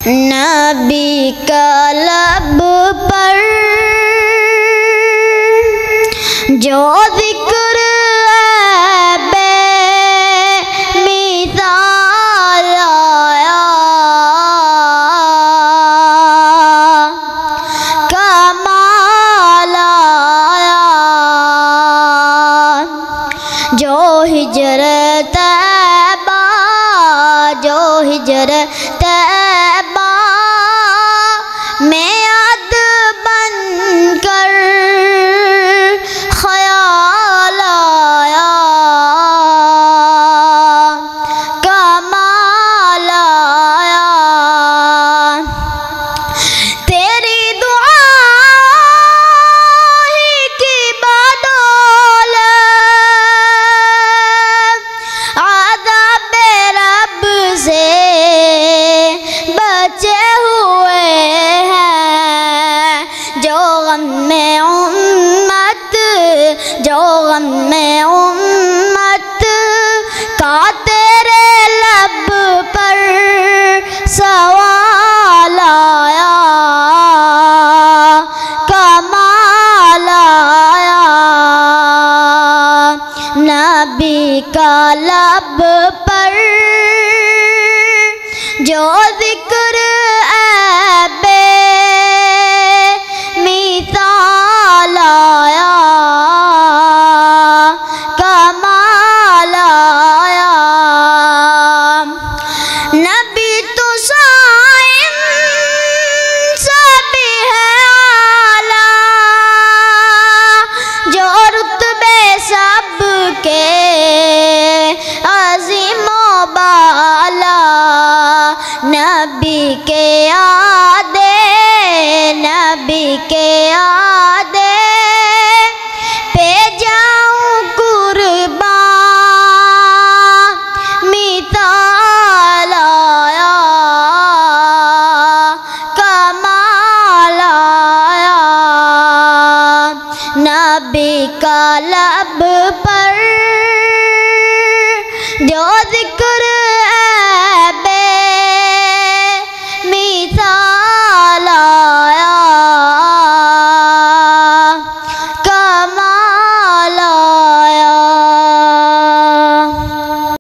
नबी का लब पर जो जिक्र बेमिसाल आया, कमाल आया। जो हिजरत तैबा, जो हिजरत तैबा में याद बन कर ख्याल आया, कमाल आया। तेरी दुआ ही की बदौलत आज़ाबे रब से बचे हुए हैं। जो गम में उम्मत, जो गम में उम्मत का तेरे लब पर सवाल आया, कमाल आया। नबी का लब पर जो जिक्र बेमिसाल आया, कमाल आया। नबी तो साइम सभी है आला, जो रुतबे सबके अज़ीमो बाला। नबी के आदे, नबी के आदे पे जाऊं कुर्बान, मिसाल आया, कमाल आया। नबी का लब पर जो जिक्र